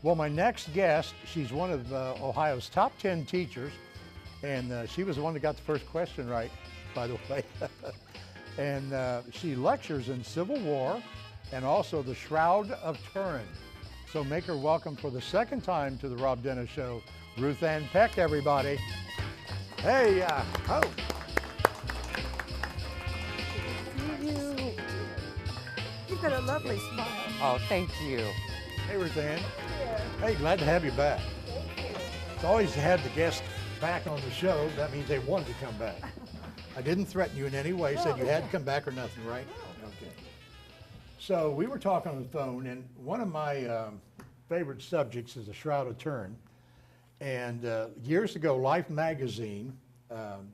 Well, my next guest, she's one of Ohio's top 10 teachers, and she was the one that got the first question right, by the way. And she lectures in Civil War and also the Shroud of Turin. So make her welcome for the second time to the Rob Dennis Show, RuthAnn Peck, everybody. Hey, oh. You've got a lovely smile. Oh, thank you. Hey, RuthAnn. Hey, glad to have you back. It's always had the guest back on the show. That means they wanted to come back. I didn't threaten you in any way. Said you had to come back or nothing, right? Okay. So we were talking on the phone, and one of my favorite subjects is the Shroud of Turin. And years ago, Life magazine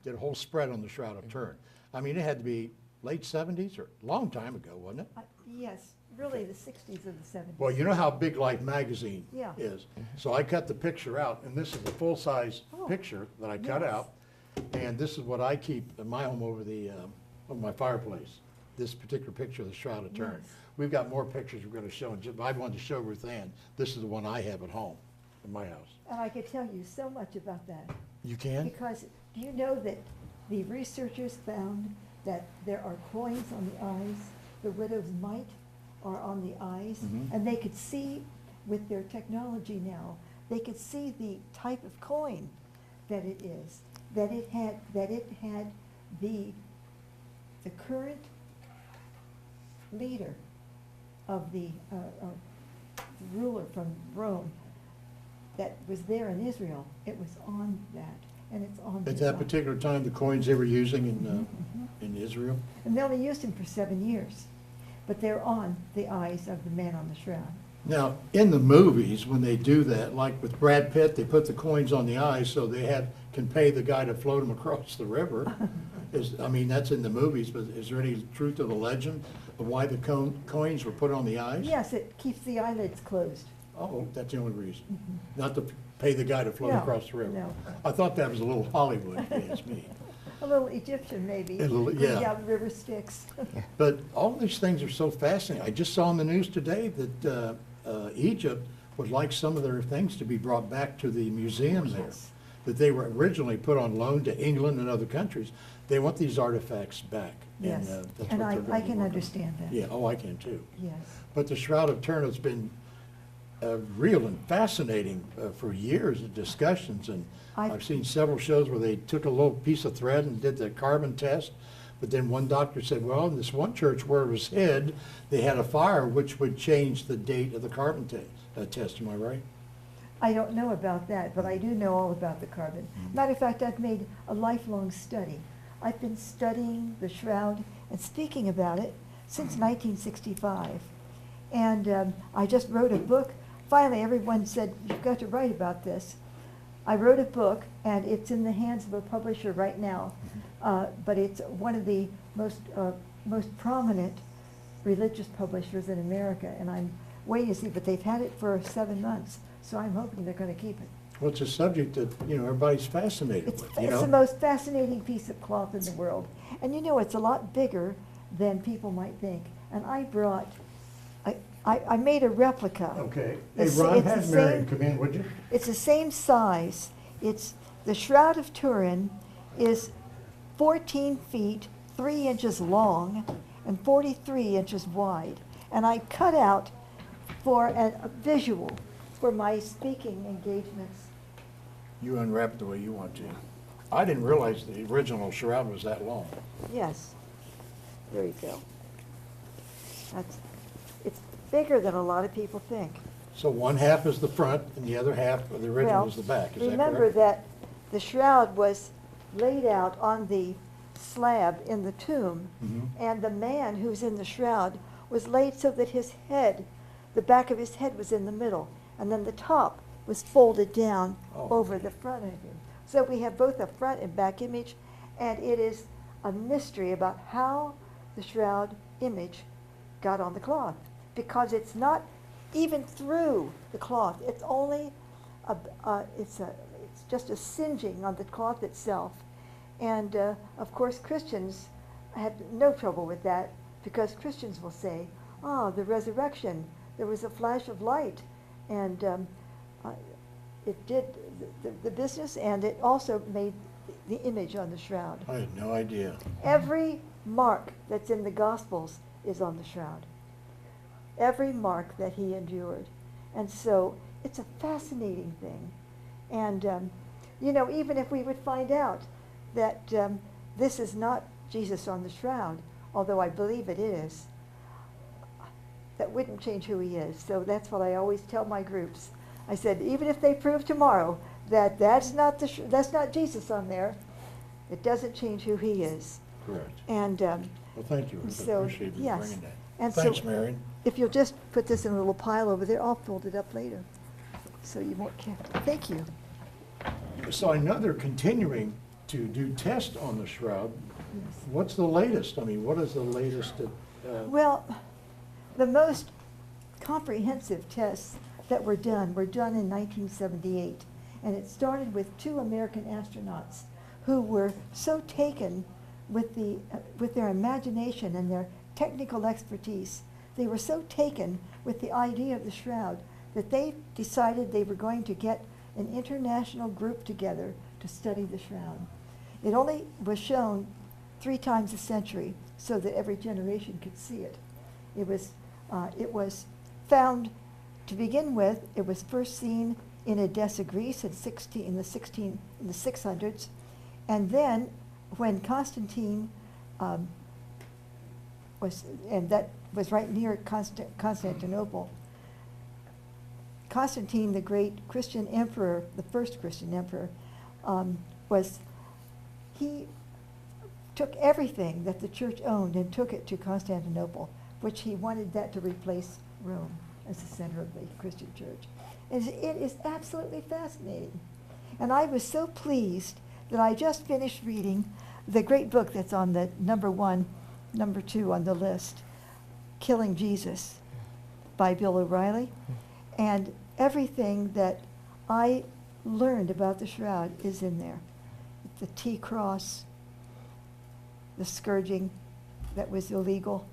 did a whole spread on the Shroud of Turin. I mean, it had to be late 70s or a long time ago, wasn't it? Yes, really the 60s or the 70s. Well, you know how big Life magazine Yeah. is. So I cut the picture out, and this is a full-size picture that I cut out. And this is what I keep in my home over my fireplace, this particular picture of the Shroud of Turin. Yes. We've got more pictures we're going to show. And I wanted to show RuthAnn. This is the one I have at home in my house. And I could tell you so much about that. You can? Because do you know that the researchers found that there are coins on the eyes, the widow's mite are on the eyes, and they could see with their technology now, they could see the type of coin that it is, that it had the current leader of the ruler from Rome that was there in Israel. It was on that, and it's on. At that particular time, the coins they were using in Israel? And they only used them for 7 years, but they're on the eyes of the man on the shroud. Now, in the movies, when they do that, like with Brad Pitt, they put the coins on the eyes so they can pay the guy to float them across the river. I mean, that's in the movies, but is there any truth to the legend of why the coins were put on the eyes? Yes, it keeps the eyelids closed. Oh, that's the only reason. Not to pay the guy to float No, across the river. no. I thought that was a little Hollywood, if you ask me. A little Egyptian, maybe. A little, Bring yeah. down the river Styx. But all these things are so fascinating. I just saw in the news today that Egypt would like some of their things to be brought back to the museum there. Yes. That they were originally put on loan to England and other countries. They want these artifacts back. Yes, And, that's and what they're I gonna can work on. understand that. Yeah, oh, I can too. Yes. But the Shroud of Turin has been real and fascinating for years of discussions. And I've seen several shows where they took a little piece of thread and did the carbon test. But then one doctor said, well, in this one church where it was hid, they had a fire which would change the date of the carbon test. Am I right? I don't know about that, but I do know all about the carbon. Matter of fact, I've made a lifelong study. I've been studying the shroud and speaking about it since 1965. And I just wrote a book. Finally, everyone said, you've got to write about this. I wrote a book, and it's in the hands of a publisher right now, but it's one of the most prominent religious publishers in America, and I'm waiting to see, but they've had it for 7 months, so I'm hoping they're going to keep it. Well, it's a subject that, everybody's fascinated It's with, the most fascinating piece of cloth in the world. And it's a lot bigger than people might think. And I brought, I made a replica. Okay. Hey, It's- Ron, it's the have Marion same- come in, would you? It's the same size. It's, the Shroud of Turin is 14 feet, 3 inches long, and 43 inches wide. And I cut out for a visual for my speaking engagements. You unwrap it the way you want to. I didn't realize the original shroud was that long. Yes. There you go. It's bigger than a lot of people think. So one half is the front and the other half of the original is the back, is that correct? Remember that the shroud was laid out on the slab in the tomb, and the man who's in the shroud was laid so that his head, the back of his head was in the middle, and then the top was folded down over the front of him. So we have both a front and back image, and it is a mystery about how the shroud image got on the cloth, because it's not even through the cloth. It's only it's just a singeing on the cloth itself. And of course, Christians have no trouble with that, because Christians will say, the resurrection, there was a flash of light, And it did the business, and it also made the image on the shroud. I had no idea. Every mark that's in the Gospels is on the shroud. Every mark that he endured. And so it's a fascinating thing. And, you know, even if we would find out that this is not Jesus on the shroud, although I believe it is, that wouldn't change who he is. So that's what I always tell my groups. I said, even if they prove tomorrow that that's not Jesus on there, it doesn't change who he is. Correct. And Well, thank you. I so, appreciate you yes. bringing that. And Thanks, so, Marion. if you'll just put this in a little pile over there, I'll fold it up later, so you won't care. Thank you. So I know they're continuing to do tests on the shroud. Yes. What's the latest? I mean, what is the latest? Well, the most comprehensive tests that were done in 1978. And it started with 2 American astronauts who were so taken with their imagination and their technical expertise. They were so taken with the idea of the shroud that they decided they were going to get an international group together to study the shroud. It only was shown 3 times a century so that every generation could see it. It was found, to begin with, it was first seen in Edessa, Greece in the 600s, and then when Constantine and that was right near Constantinople. Constantine, the great Christian emperor, the first Christian emperor, he took everything that the church owned and took it to Constantinople, which he wanted that to replace Rome as the center of the Christian church. And it is absolutely fascinating. And I was so pleased that I just finished reading the great book that's on the number 2 on the list, Killing Jesus, by Bill O'Reilly. And everything that I learned about the shroud is in there. The T-cross, the scourging that was illegal.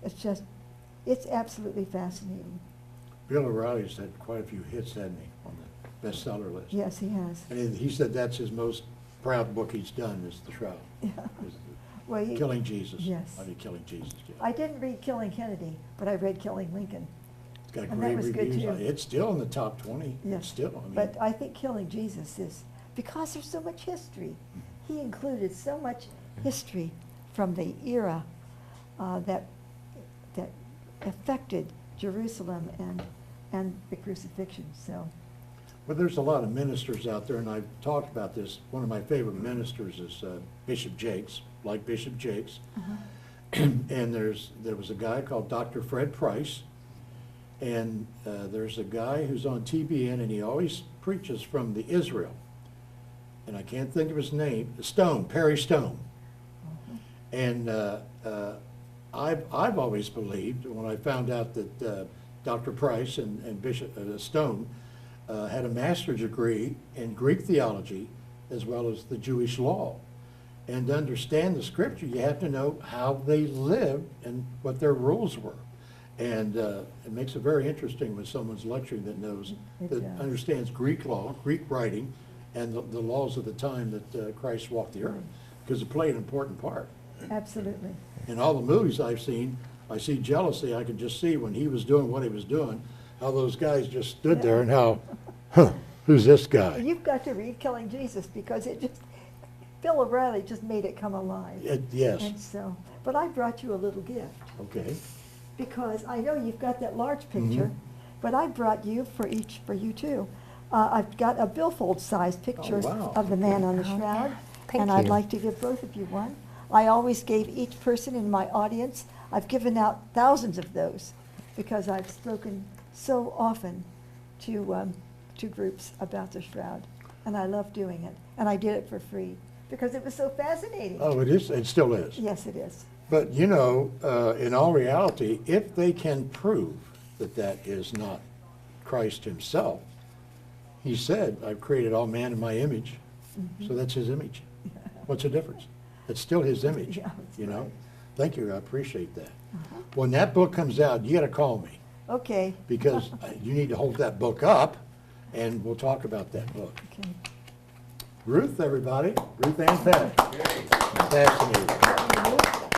It's absolutely fascinating. Bill O'Reilly's had quite a few hits, hasn't he, on the bestseller list? Yes, he has. And he said that's his most proud book he's done, is The Shroud. Yeah. Is Well, Killing Jesus. Yes. I mean, Killing Jesus. Yeah. I didn't read Killing Kennedy, but I read Killing Lincoln. It's got and great that was good reviews. too. It's still in the top 20. Yes. It's still. I mean, But I think Killing Jesus is, because there's so much history, he included so much history from the era that affected Jerusalem and the crucifixion. So, Well, there's a lot of ministers out there, and I've talked about this. One of my favorite ministers is Bishop Jakes, like Bishop Jakes. And there was a guy called Dr. Fred Price, and there's a guy who's on TBN, and he always preaches from the Israel. And I can't think of his name. Perry Stone. And I've always believed, when I found out that Dr. Price and Bishop Stone had a master's degree in Greek theology as well as the Jewish law. And to understand the scripture, you have to know how they lived and what their rules were. And it makes it very interesting when someone's lecturing that knows, that understands Greek law, Greek writing, and the laws of the time that Christ walked the earth, because it played an important part. absolutely. In all the movies I've seen, I see jealousy. I can just see when he was doing what he was doing, how those guys just stood there and how, who's this guy? You've got to read Killing Jesus because Bill O'Reilly just made it come alive. Yes. And so, but I brought you a little gift Okay. because I know you've got that large picture, but I brought you for you too. I've got a billfold-sized picture wow. of the man on the Oh, shroud, yeah. Thank and I'd you. like to give both of you one. I always gave each person in my audience, I've given out thousands of those because I've spoken so often to groups about the shroud, and I love doing it. And I did it for free because it was so fascinating. Oh, it is? It still is? Yes, it is. But, you know, in all reality, if they can prove that that is not Christ himself, he said, I've created all man in my image. So that's his image. What's the difference? It's still his image, Yeah, that's you know? right. Thank you, I appreciate that. When that book comes out, you gotta call me. Okay. because you need to hold that book up, and we'll talk about that book. Okay. Ruth, everybody. RuthAnn Peck. Fascinating.